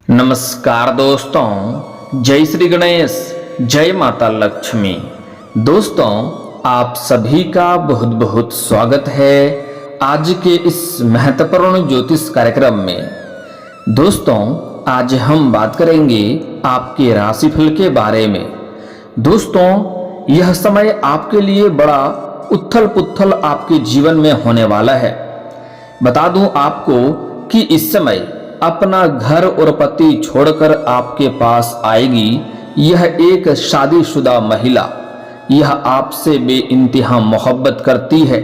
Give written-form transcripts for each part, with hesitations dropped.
नमस्कार दोस्तों, जय श्री गणेश, जय माता लक्ष्मी। दोस्तों, आप सभी का बहुत बहुत स्वागत है आज के इस महत्वपूर्ण ज्योतिष कार्यक्रम में। दोस्तों, आज हम बात करेंगे आपके राशिफल के बारे में। दोस्तों, यह समय आपके लिए बड़ा उथल पुथल आपके जीवन में होने वाला है। बता दूं आपको कि इस समय अपना घर और पति छोड़कर आपके पास आएगी यह एक शादीशुदा महिला। यह आपसे बेइंतहा मोहब्बत करती है,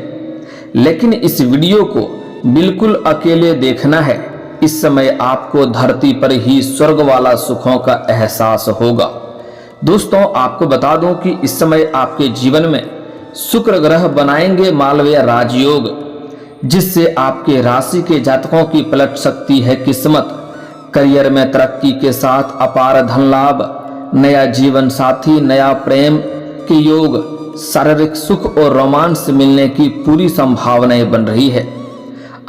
लेकिन इस वीडियो को बिल्कुल अकेले देखना है। इस समय आपको धरती पर ही स्वर्ग वाला सुखों का एहसास होगा। दोस्तों, आपको बता दूं कि इस समय आपके जीवन में शुक्र ग्रह बनाएंगे मालवीय राजयोग, जिससे आपके राशि के जातकों की पलट सकती है किस्मत। करियर में तरक्की के साथ अपार धन लाभ, नया जीवन साथी, नया प्रेम के योग, शारीरिक सुख और रोमांस मिलने की पूरी संभावनाएं बन रही है।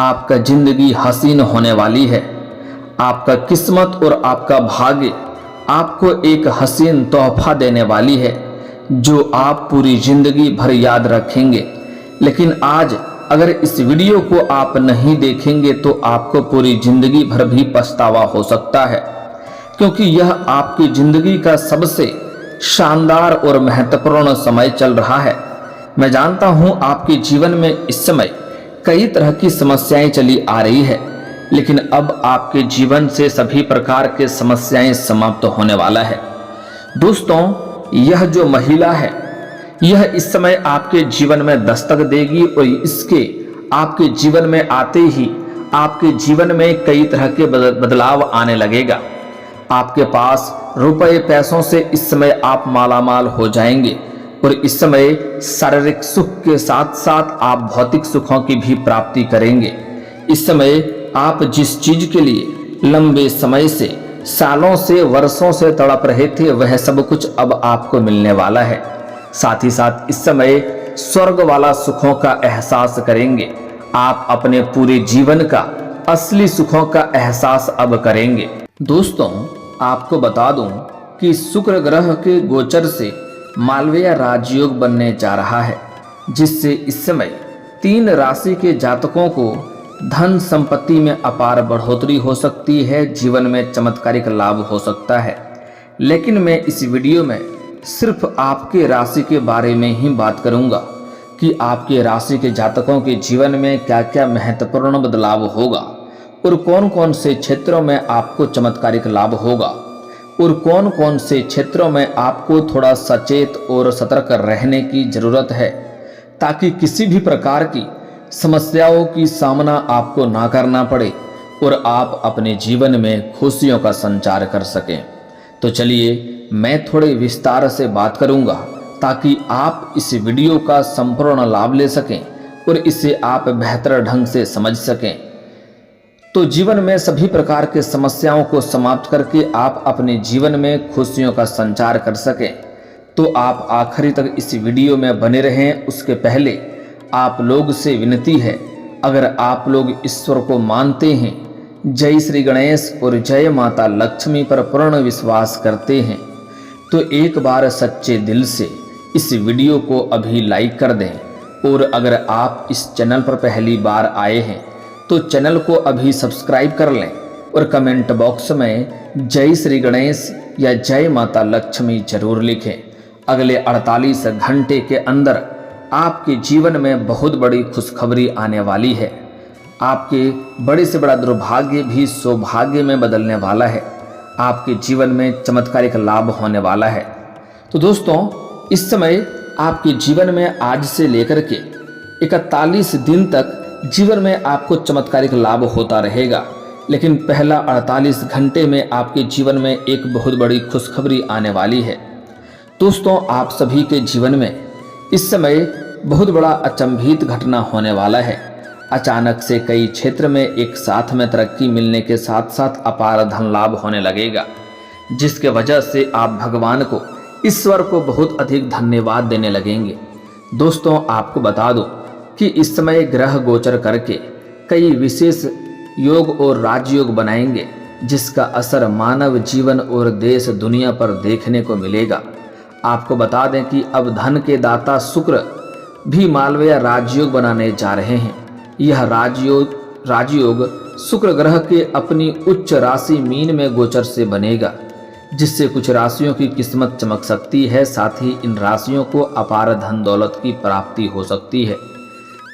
आपका जिंदगी हसीन होने वाली है। आपका किस्मत और आपका भाग्य आपको एक हसीन तोहफा देने वाली है, जो आप पूरी जिंदगी भर याद रखेंगे। लेकिन आज अगर इस वीडियो को आप नहीं देखेंगे तो आपको पूरी जिंदगी भर भी पछतावा हो सकता है, क्योंकि यह आपकी जिंदगी का सबसे शानदार और महत्वपूर्ण समय चल रहा है। मैं जानता हूं आपके जीवन में इस समय कई तरह की समस्याएं चली आ रही है, लेकिन अब आपके जीवन से सभी प्रकार के समस्याएं समाप्त होने वाला है। दोस्तों, यह जो महिला है यह इस समय आपके जीवन में दस्तक देगी और इसके आपके जीवन में आते ही आपके जीवन में कई तरह के बदलाव आने लगेगा। आपके पास रुपए पैसों से इस समय आप मालामाल हो जाएंगे और इस समय शारीरिक सुख के साथ साथ आप भौतिक सुखों की भी प्राप्ति करेंगे। इस समय आप जिस चीज के लिए लंबे समय से, सालों से, वर्षों से तड़प रहे थे, वह सब कुछ अब आपको मिलने वाला है। साथ ही साथ इस समय स्वर्ग वाला सुखों का एहसास करेंगे। आप अपने पूरे जीवन का असली सुखों का एहसास अब करेंगे। दोस्तों, आपको बता दूं कि शुक्र ग्रह के गोचर से मालवीय राजयोग बनने जा रहा है, जिससे इस समय 3 राशि के जातकों को धन संपत्ति में अपार बढ़ोतरी हो सकती है। जीवन में चमत्कारिक लाभ हो सकता है। लेकिन मैं इस वीडियो में सिर्फ आपके राशि के बारे में ही बात करूंगा कि आपके राशि के जातकों के जीवन में क्या क्या महत्वपूर्ण बदलाव होगा और कौन कौन से क्षेत्रों में आपको चमत्कारिक लाभ होगा और कौन कौन से क्षेत्रों में आपको थोड़ा सचेत और सतर्क रहने की जरूरत है, ताकि किसी भी प्रकार की समस्याओं की सामना आपको ना करना पड़े और आप अपने जीवन में खुशियों का संचार कर सकें। तो चलिए मैं थोड़े विस्तार से बात करूंगा, ताकि आप इस वीडियो का संपूर्ण लाभ ले सकें और इसे आप बेहतर ढंग से समझ सकें। तो जीवन में सभी प्रकार के समस्याओं को समाप्त करके आप अपने जीवन में खुशियों का संचार कर सकें। तो आप आखिरी तक इस वीडियो में बने रहें। उसके पहले आप लोग से विनती है, अगर आप लोग ईश्वर को मानते हैं, जय श्री गणेश और जय माता लक्ष्मी पर पूर्ण विश्वास करते हैं, तो एक बार सच्चे दिल से इस वीडियो को अभी लाइक कर दें। और अगर आप इस चैनल पर पहली बार आए हैं तो चैनल को अभी सब्सक्राइब कर लें और कमेंट बॉक्स में जय श्री गणेश या जय माता लक्ष्मी जरूर लिखें। अगले 48 घंटे के अंदर आपके जीवन में बहुत बड़ी खुशखबरी आने वाली है। आपके बड़े से बड़ा दुर्भाग्य भी सौभाग्य में बदलने वाला है। आपके जीवन में चमत्कारिक लाभ होने वाला है। तो दोस्तों, इस समय आपके जीवन में आज से लेकर के 41 दिन तक जीवन में आपको चमत्कारिक लाभ होता रहेगा। लेकिन पहला 48 घंटे में आपके जीवन में एक बहुत बड़ी खुशखबरी आने वाली है। दोस्तों, आप सभी के जीवन में इस समय बहुत बड़ा अचंभित घटना होने वाला है। अचानक से कई क्षेत्र में एक साथ में तरक्की मिलने के साथ साथ अपार धन लाभ होने लगेगा, जिसके वजह से आप भगवान को, ईश्वर को बहुत अधिक धन्यवाद देने लगेंगे। दोस्तों, आपको बता दो कि इस समय ग्रह गोचर करके कई विशेष योग और राजयोग बनाएंगे, जिसका असर मानव जीवन और देश दुनिया पर देखने को मिलेगा। आपको बता दें कि अब धन के दाता शुक्र भी मालवीय राजयोग बनाने जा रहे हैं। यह राजयोग शुक्र ग्रह के अपनी उच्च राशि मीन में गोचर से बनेगा, जिससे कुछ राशियों की किस्मत चमक सकती है। साथ ही इन राशियों को अपार धन दौलत की प्राप्ति हो सकती है।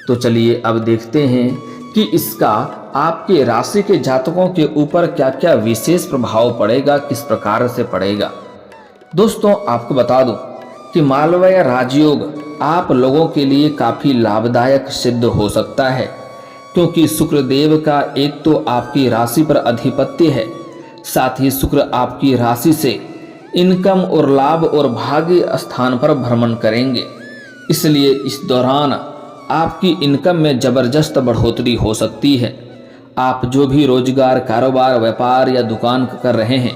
तो चलिए अब देखते हैं कि इसका आपके राशि के जातकों के ऊपर क्या क्या विशेष प्रभाव पड़ेगा, किस प्रकार से पड़ेगा। दोस्तों आपको बता दूं कि मालवीय राजयोग आप लोगों के लिए काफ़ी लाभदायक सिद्ध हो सकता है, क्योंकि शुक्र देव का एक तो आपकी राशि पर अधिपत्य है, साथ ही शुक्र आपकी राशि से इनकम और लाभ और भाग्य स्थान पर भ्रमण करेंगे। इसलिए इस दौरान आपकी इनकम में ज़बरदस्त बढ़ोतरी हो सकती है। आप जो भी रोजगार, कारोबार, व्यापार या दुकान कर रहे हैं,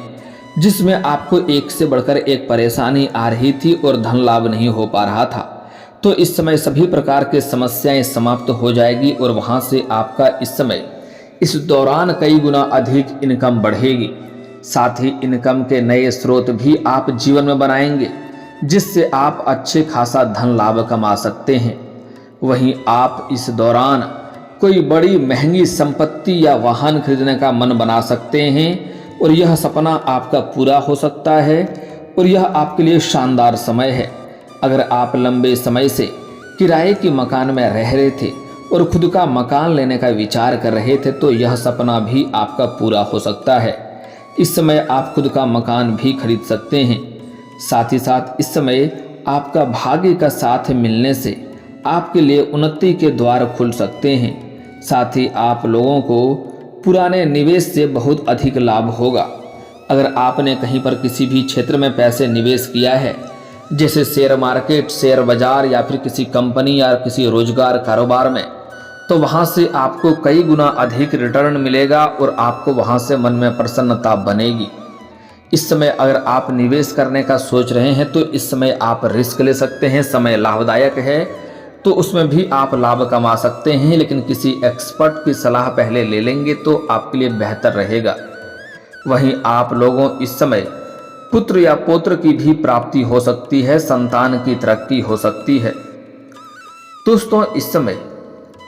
जिसमें आपको एक से बढ़कर एक परेशानी आ रही थी और धन लाभ नहीं हो पा रहा था, तो इस समय सभी प्रकार की समस्याएं समाप्त हो जाएगी और वहां से आपका इस समय इस दौरान कई गुना अधिक इनकम बढ़ेगी। साथ ही इनकम के नए स्रोत भी आप जीवन में बनाएंगे, जिससे आप अच्छे खासा धन लाभ कमा सकते हैं। वहीं आप इस दौरान कोई बड़ी महंगी संपत्ति या वाहन खरीदने का मन बना सकते हैं और यह सपना आपका पूरा हो सकता है और यह आपके लिए शानदार समय है। अगर आप लंबे समय से किराए के मकान में रह रहे थे और खुद का मकान लेने का विचार कर रहे थे, तो यह सपना भी आपका पूरा हो सकता है। इस समय आप खुद का मकान भी खरीद सकते हैं। साथ ही साथ इस समय आपका भाग्य का साथ मिलने से आपके लिए उन्नति के द्वार खुल सकते हैं। साथ ही आप लोगों को पुराने निवेश से बहुत अधिक लाभ होगा। अगर आपने कहीं पर किसी भी क्षेत्र में पैसे निवेश किया है, जैसे शेयर मार्केट, शेयर बाजार या फिर किसी कंपनी या किसी रोजगार कारोबार में, तो वहां से आपको कई गुना अधिक रिटर्न मिलेगा और आपको वहां से मन में प्रसन्नता बनेगी। इस समय अगर आप निवेश करने का सोच रहे हैं, तो इस समय आप रिस्क ले सकते हैं। समय लाभदायक है, तो उसमें भी आप लाभ कमा सकते हैं, लेकिन किसी एक्सपर्ट की सलाह पहले ले लेंगे तो आपके लिए बेहतर रहेगा। वहीं आप लोगों इस समय पुत्र या पौत्र की भी प्राप्ति हो सकती है, संतान की तरक्की हो सकती है। दोस्तों इस समय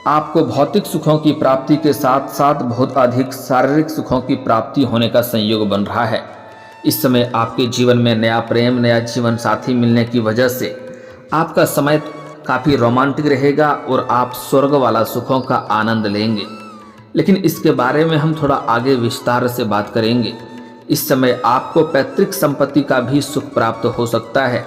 आपको भौतिक सुखों की प्राप्ति के साथ साथ बहुत अधिक शारीरिक सुखों की प्राप्ति होने का संयोग बन रहा है। इस समय आपके जीवन में नया प्रेम, नया जीवन साथी मिलने की वजह से आपका समय काफ़ी रोमांटिक रहेगा और आप स्वर्ग वाला सुखों का आनंद लेंगे। लेकिन इसके बारे में हम थोड़ा आगे विस्तार से बात करेंगे। इस समय आपको पैतृक संपत्ति का भी सुख प्राप्त हो सकता है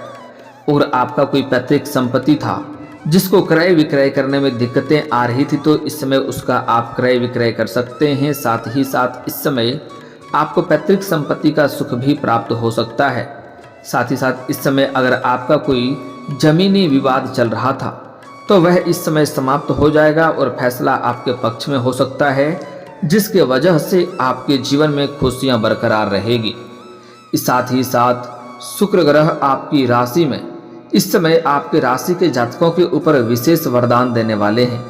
और आपका कोई पैतृक संपत्ति था जिसको क्रय विक्रय करने में दिक्कतें आ रही थी, तो इस समय उसका आप क्रय विक्रय कर सकते हैं। साथ ही साथ इस समय आपको पैतृक संपत्ति का सुख भी प्राप्त हो सकता है। साथ ही साथ इस समय अगर आपका कोई जमीनी विवाद चल रहा था, तो वह इस समय समाप्त हो जाएगा और फैसला आपके पक्ष में हो सकता है, जिसके वजह से आपके जीवन में खुशियां बरकरार रहेगी। साथ ही साथ शुक्र ग्रह आपकी राशि में इस समय आपके राशि के जातकों के ऊपर विशेष वरदान देने वाले हैं,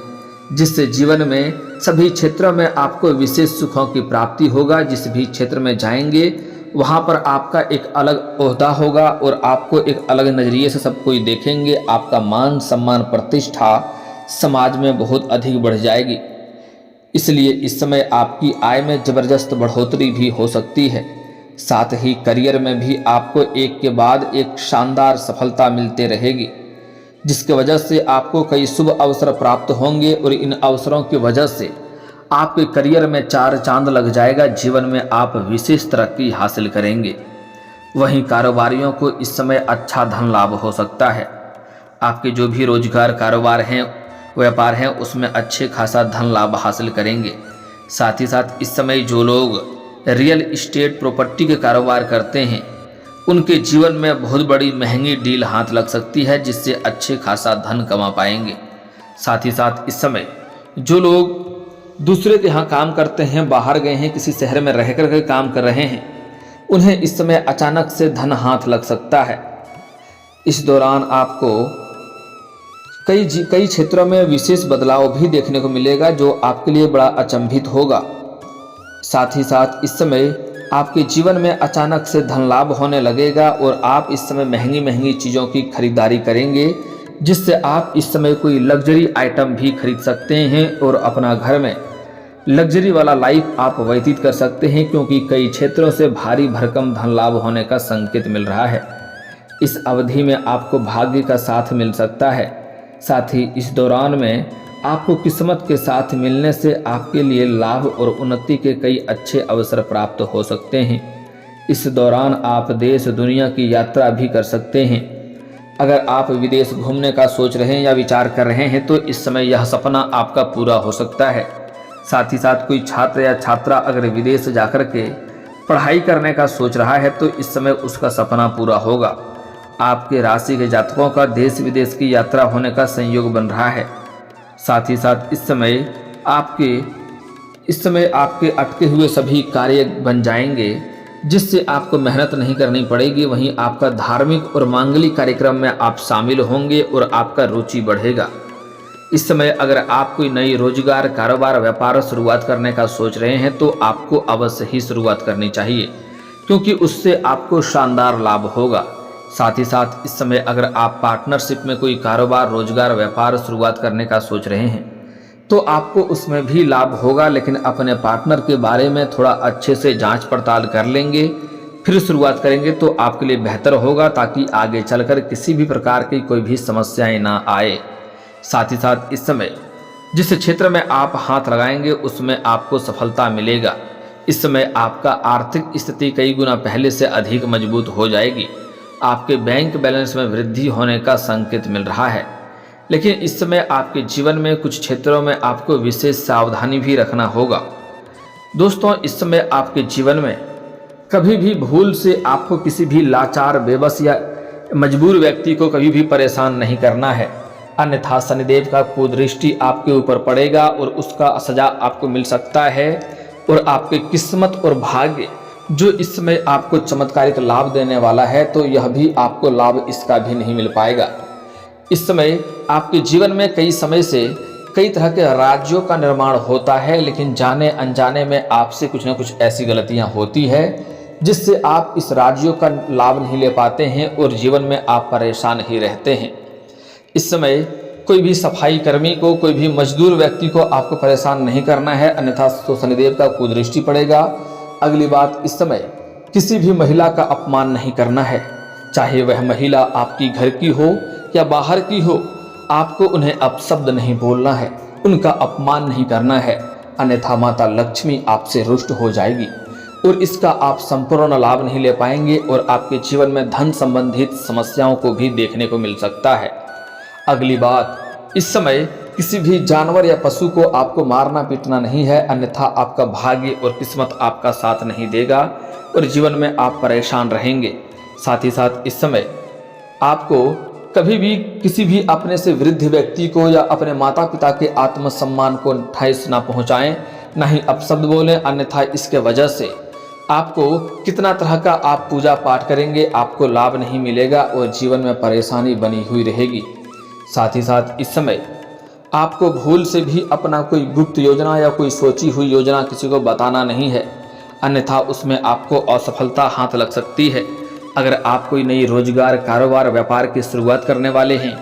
जिससे जीवन में सभी क्षेत्रों में आपको विशेष सुखों की प्राप्ति होगा। जिस भी क्षेत्र में जाएंगे वहाँ पर आपका एक अलग ओहदा होगा और आपको एक अलग नज़रिए से सब कोई देखेंगे। आपका मान सम्मान प्रतिष्ठा समाज में बहुत अधिक बढ़ जाएगी। इसलिए इस समय आपकी आय में ज़बरदस्त बढ़ोतरी भी हो सकती है। साथ ही करियर में भी आपको एक के बाद एक शानदार सफलता मिलते रहेगी, जिसके वजह से आपको कई शुभ अवसर प्राप्त होंगे और इन अवसरों की वजह से आपके करियर में चार चांद लग जाएगा। जीवन में आप विशेष तरक्की हासिल करेंगे। वहीं कारोबारियों को इस समय अच्छा धन लाभ हो सकता है। आपके जो भी रोजगार, कारोबार हैं, व्यापार हैं, उसमें अच्छे खासा धन लाभ हासिल करेंगे। साथ ही साथ इस समय जो लोग रियल इस्टेट प्रॉपर्टी के कारोबार करते हैं, उनके जीवन में बहुत बड़ी महंगी डील हाथ लग सकती है, जिससे अच्छे खासा धन कमा पाएंगे। साथ ही साथ इस समय जो लोग दूसरे के यहाँ काम करते हैं, बाहर गए हैं, किसी शहर में रह कर के काम कर रहे हैं, उन्हें इस समय अचानक से धन हाथ लग सकता है। इस दौरान आपको कई क्षेत्रों में विशेष बदलाव भी देखने को मिलेगा, जो आपके लिए बड़ा अचंभित होगा। साथ ही साथ इस समय आपके जीवन में अचानक से धन लाभ होने लगेगा और आप इस समय महंगी महंगी चीज़ों की खरीदारी करेंगे, जिससे आप इस समय कोई लग्जरी आइटम भी खरीद सकते हैं और अपना घर में लग्जरी वाला लाइफ आप व्यतीत कर सकते हैं, क्योंकि कई क्षेत्रों से भारी भरकम धन लाभ होने का संकेत मिल रहा है। इस अवधि में आपको भाग्य का साथ मिल सकता है। साथ ही इस दौरान में आपको किस्मत के साथ मिलने से आपके लिए लाभ और उन्नति के कई अच्छे अवसर प्राप्त हो सकते हैं। इस दौरान आप देश दुनिया की यात्रा भी कर सकते हैं। अगर आप विदेश घूमने का सोच रहे हैं या विचार कर रहे हैं तो इस समय यह सपना आपका पूरा हो सकता है। साथ ही साथ कोई छात्र या छात्रा अगर विदेश जाकर के पढ़ाई करने का सोच रहा है तो इस समय उसका सपना पूरा होगा। आपके राशि के जातकों का देश विदेश की यात्रा होने का संयोग बन रहा है। साथ ही साथ इस समय आपके अटके हुए सभी कार्य बन जाएंगे, जिससे आपको मेहनत नहीं करनी पड़ेगी। वहीं आपका धार्मिक और मांगलिक कार्यक्रम में आप शामिल होंगे और आपका रुचि बढ़ेगा। इस समय अगर आप कोई नई रोजगार, कारोबार, व्यापार शुरुआत करने का सोच रहे हैं तो आपको अवश्य ही शुरुआत करनी चाहिए, क्योंकि उससे आपको शानदार लाभ होगा। साथ ही साथ इस समय अगर आप पार्टनरशिप में कोई कारोबार, रोजगार, व्यापार शुरुआत करने का सोच रहे हैं तो आपको उसमें भी लाभ होगा, लेकिन अपने पार्टनर के बारे में थोड़ा अच्छे से जांच पड़ताल कर लेंगे, फिर शुरुआत करेंगे तो आपके लिए बेहतर होगा, ताकि आगे चलकर किसी भी प्रकार की कोई भी समस्याएं ना आए। साथ ही साथ इस समय जिस क्षेत्र में आप हाथ लगाएंगे उसमें आपको सफलता मिलेगा। इस समय आपका आर्थिक स्थिति कई गुना पहले से अधिक मजबूत हो जाएगी। आपके बैंक बैलेंस में वृद्धि होने का संकेत मिल रहा है, लेकिन इस समय आपके जीवन में कुछ क्षेत्रों में आपको विशेष सावधानी भी रखना होगा। दोस्तों, इस समय आपके जीवन में कभी भी भूल से आपको किसी भी लाचार, बेबस या मजबूर व्यक्ति को कभी भी परेशान नहीं करना है, अन्यथा शनिदेव का कुदृष्टि आपके ऊपर पड़ेगा और उसका सजा आपको मिल सकता है। और आपके किस्मत और भाग्य जो इस समय आपको चमत्कारिक लाभ देने वाला है, तो यह भी आपको लाभ इसका भी नहीं मिल पाएगा। इस समय आपके जीवन में कई समय से कई तरह के राज्यों का निर्माण होता है, लेकिन जाने अनजाने में आपसे कुछ न कुछ ऐसी गलतियां होती है जिससे आप इस राज्यों का लाभ नहीं ले पाते हैं और जीवन में आप परेशान ही रहते हैं। इस समय कोई भी सफाई कर्मी को, कोई भी मजदूर व्यक्ति को आपको परेशान नहीं करना है, अन्यथा तो शनिदेव का कुदृष्टि पड़ेगा। अगली बात, इस समय किसी भी महिला का अपमान नहीं करना है, चाहे वह महिला आपकी घर की हो या बाहर की हो। आपको उन्हें अपशब्द नहीं बोलना है, उनका अपमान नहीं करना है, अन्यथा माता लक्ष्मी आपसे रुष्ट हो जाएगी और इसका आप संपूर्ण लाभ नहीं ले पाएंगे और आपके जीवन में धन संबंधित समस्याओं को भी देखने को मिल सकता है। अगली बात, इस समय किसी भी जानवर या पशु को आपको मारना पीटना नहीं है, अन्यथा आपका भाग्य और किस्मत आपका साथ नहीं देगा और जीवन में आप परेशान रहेंगे। साथ ही साथ इस समय आपको कभी भी किसी भी अपने से वृद्ध व्यक्ति को या अपने माता पिता के आत्मसम्मान को ठेस ना पहुंचाएं, ना ही अपशब्द बोलें, अन्यथा इसके वजह से आपको कितना तरह का आप पूजा पाठ करेंगे, आपको लाभ नहीं मिलेगा और जीवन में परेशानी बनी हुई रहेगी। साथ ही साथ इस समय आपको भूल से भी अपना कोई गुप्त योजना या कोई सोची हुई योजना किसी को बताना नहीं है, अन्यथा उसमें आपको असफलता हाथ लग सकती है। अगर आप कोई नई रोजगार, कारोबार, व्यापार की शुरुआत करने वाले हैं,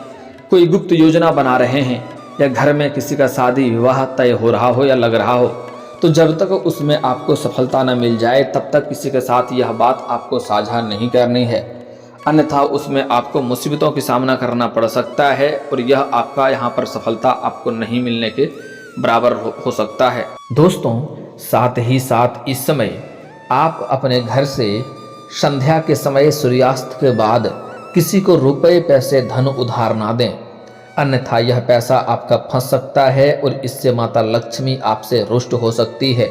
कोई गुप्त योजना बना रहे हैं या घर में किसी का शादी विवाह तय हो रहा हो या लग रहा हो, तो जब तक उसमें आपको सफलता न मिल जाए तब तक किसी के साथ यह बात आपको साझा नहीं करनी है, अन्यथा उसमें आपको मुसीबतों की सामना करना पड़ सकता है और यह आपका यहाँ पर सफलता आपको नहीं मिलने के बराबर हो सकता है। दोस्तों, साथ ही साथ इस समय आप अपने घर से संध्या के समय सूर्यास्त के बाद किसी को रुपए, पैसे, धन उधार ना दें, अन्यथा यह पैसा आपका फंस सकता है और इससे माता लक्ष्मी आपसे रुष्ट हो सकती है।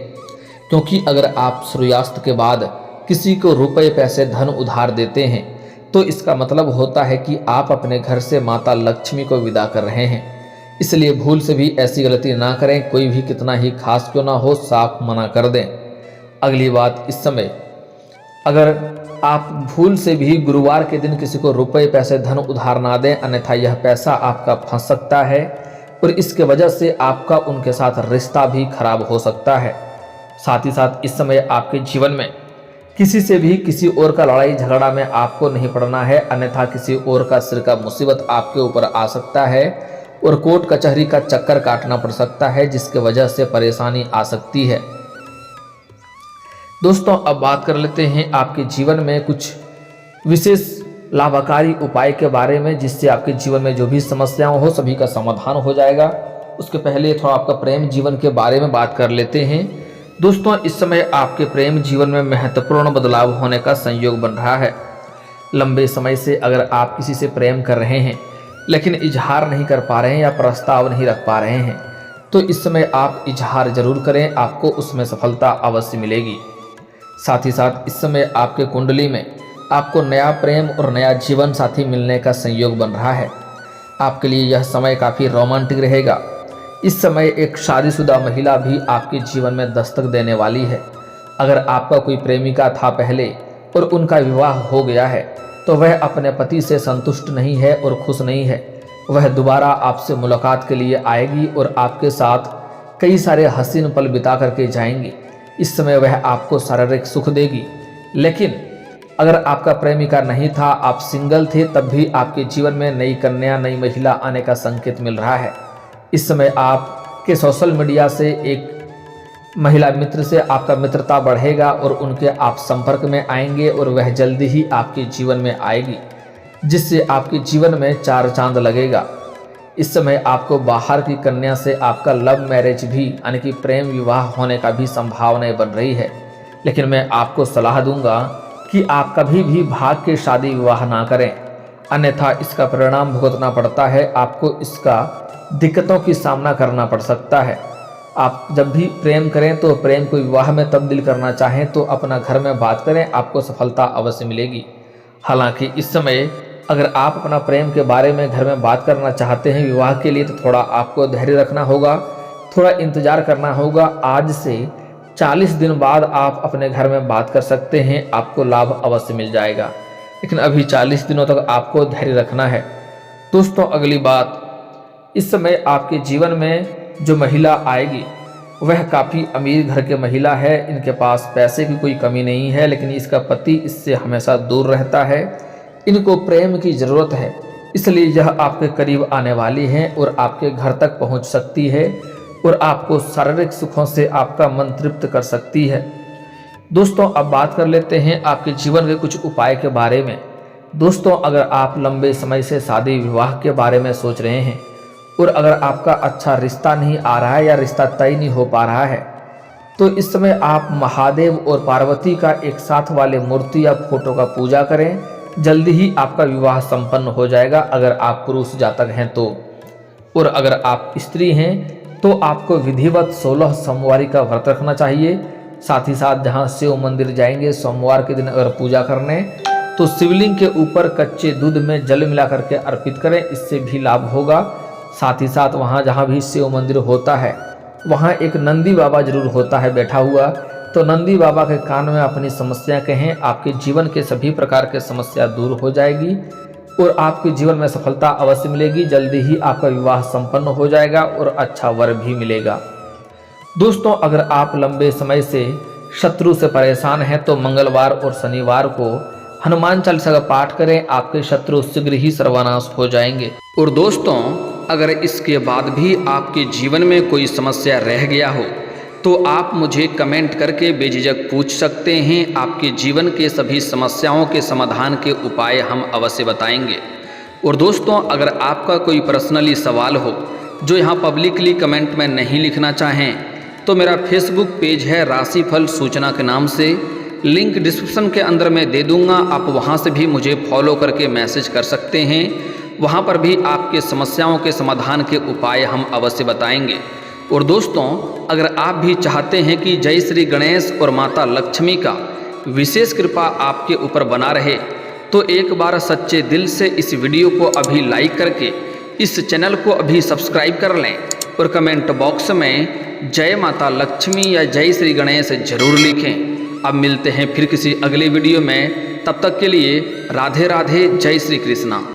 क्योंकि अगर आप सूर्यास्त के बाद किसी को रुपए, पैसे, धन उधार देते हैं तो इसका मतलब होता है कि आप अपने घर से माता लक्ष्मी को विदा कर रहे हैं। इसलिए भूल से भी ऐसी गलती ना करें, कोई भी कितना ही खास क्यों ना हो, साफ मना कर दें। अगली बात, इस समय अगर आप भूल से भी गुरुवार के दिन किसी को रुपए, पैसे, धन उधार ना दें, अन्यथा यह पैसा आपका फंस सकता है और इसके वजह से आपका उनके साथ रिश्ता भी खराब हो सकता है। साथ ही साथ इस समय आपके जीवन में किसी से भी किसी और का लड़ाई झगड़ा में आपको नहीं पड़ना है, अन्यथा किसी और का सिर का मुसीबत आपके ऊपर आ सकता है और कोर्ट कचहरी का चक्कर काटना पड़ सकता है, जिसके वजह से परेशानी आ सकती है। दोस्तों अब बात कर लेते हैं आपके जीवन में कुछ विशेष लाभकारी उपाय के बारे में, जिससे आपके जीवन में जो भी समस्याएं हो सभी का समाधान हो जाएगा। उसके पहले थोड़ा आपका प्रेम जीवन के बारे में बात कर लेते हैं। दोस्तों इस समय आपके प्रेम जीवन में महत्वपूर्ण बदलाव होने का संयोग बन रहा है। लंबे समय से अगर आप किसी से प्रेम कर रहे हैं लेकिन इजहार नहीं कर पा रहे हैं या प्रस्ताव नहीं रख पा रहे हैं, तो इस समय आप इजहार जरूर करें, आपको उसमें सफलता अवश्य मिलेगी। साथ ही साथ इस समय आपके कुंडली में आपको नया प्रेम और नया जीवन साथी मिलने का संयोग बन रहा है। आपके लिए यह समय काफ़ी रोमांटिक रहेगा। इस समय एक शादीशुदा महिला भी आपके जीवन में दस्तक देने वाली है। अगर आपका कोई प्रेमिका था पहले और उनका विवाह हो गया है तो वह अपने पति से संतुष्ट नहीं है और खुश नहीं है। वह दोबारा आपसे मुलाकात के लिए आएगी और आपके साथ कई सारे हसीन पल बिता करके जाएंगी। इस समय वह आपको शारीरिक सुख देगी। लेकिन अगर आपका प्रेमिका नहीं था, आप सिंगल थे, तब भी आपके जीवन में नई कन्या नई महिला आने का संकेत मिल रहा है। इस समय आपके सोशल मीडिया से एक महिला मित्र से आपका मित्रता बढ़ेगा और उनके आप संपर्क में आएंगे और वह जल्दी ही आपके जीवन में आएगी, जिससे आपके जीवन में चार चांद लगेगा। इस समय आपको बाहर की कन्या से आपका लव मैरिज भी यानी कि प्रेम विवाह होने का भी संभावनाएं बन रही है। लेकिन मैं आपको सलाह दूंगा कि आप कभी भी भाग के शादी विवाह ना करें, अन्यथा इसका परिणाम भुगतना पड़ता है। आपको इसका दिक्कतों की सामना करना पड़ सकता है। आप जब भी प्रेम करें तो प्रेम को विवाह में तब्दील करना चाहें तो अपना घर में बात करें, आपको सफलता अवश्य मिलेगी। हालांकि इस समय अगर आप अपना प्रेम के बारे में घर में बात करना चाहते हैं विवाह के लिए, तो थोड़ा आपको धैर्य रखना होगा, थोड़ा इंतजार करना होगा। आज से 40 दिन बाद आप अपने घर में बात कर सकते हैं, आपको लाभ अवश्य मिल जाएगा। लेकिन अभी 40 दिनों तक आपको धैर्य रखना है। दोस्तों अगली बात, इस समय आपके जीवन में जो महिला आएगी वह काफ़ी अमीर घर के महिला है। इनके पास पैसे की कोई कमी नहीं है, लेकिन इसका पति इससे हमेशा दूर रहता है। इनको प्रेम की ज़रूरत है, इसलिए यह आपके करीब आने वाली है और आपके घर तक पहुंच सकती है और आपको शारीरिक सुखों से आपका मन तृप्त कर सकती है। दोस्तों अब बात कर लेते हैं आपके जीवन के कुछ उपाय के बारे में। दोस्तों अगर आप लंबे समय से शादी विवाह के बारे में सोच रहे हैं और अगर आपका अच्छा रिश्ता नहीं आ रहा है या रिश्ता तय नहीं हो पा रहा है, तो इस समय आप महादेव और पार्वती का एक साथ वाले मूर्ति या फोटो का पूजा करें, जल्दी ही आपका विवाह संपन्न हो जाएगा अगर आप पुरुष जातक हैं तो। और अगर आप स्त्री हैं तो आपको विधिवत 16 सोमवारी का व्रत रखना चाहिए। साथ ही साथ जहां शिव मंदिर जाएंगे सोमवार के दिन अगर पूजा करने, तो शिवलिंग के ऊपर कच्चे दूध में जल मिला करके अर्पित करें, इससे भी लाभ होगा। साथ ही साथ वहाँ जहाँ भी शिव मंदिर होता है वहाँ एक नंदी बाबा जरूर होता है बैठा हुआ, तो नंदी बाबा के कान में अपनी समस्या कहें, आपके जीवन के सभी प्रकार के समस्या दूर हो जाएगी और आपके जीवन में सफलता अवश्य मिलेगी। जल्दी ही आपका विवाह संपन्न हो जाएगा और अच्छा वर भी मिलेगा। दोस्तों अगर आप लंबे समय से शत्रु से परेशान हैं तो मंगलवार और शनिवार को हनुमान चालीसा का पाठ करें, आपके शत्रु शीघ्र ही सर्वनाश हो जाएंगे। और दोस्तों अगर इसके बाद भी आपके जीवन में कोई समस्या रह गया हो तो आप मुझे कमेंट करके बेझिझक पूछ सकते हैं। आपके जीवन के सभी समस्याओं के समाधान के उपाय हम अवश्य बताएंगे। और दोस्तों अगर आपका कोई पर्सनली सवाल हो जो यहाँ पब्लिकली कमेंट में नहीं लिखना चाहें, तो मेरा फेसबुक पेज है राशिफल सूचना के नाम से, लिंक डिस्क्रिप्शन के अंदर मैं दे दूँगा, आप वहाँ से भी मुझे फॉलो करके मैसेज कर सकते हैं। वहाँ पर भी आपके समस्याओं के समाधान के उपाय हम अवश्य बताएंगे। और दोस्तों अगर आप भी चाहते हैं कि जय श्री गणेश और माता लक्ष्मी का विशेष कृपा आपके ऊपर बना रहे, तो एक बार सच्चे दिल से इस वीडियो को अभी लाइक करके इस चैनल को अभी सब्सक्राइब कर लें और कमेंट बॉक्स में जय माता लक्ष्मी या जय श्री गणेश जरूर लिखें। अब मिलते हैं फिर किसी अगले वीडियो में, तब तक के लिए राधे राधे, जय श्री कृष्णा।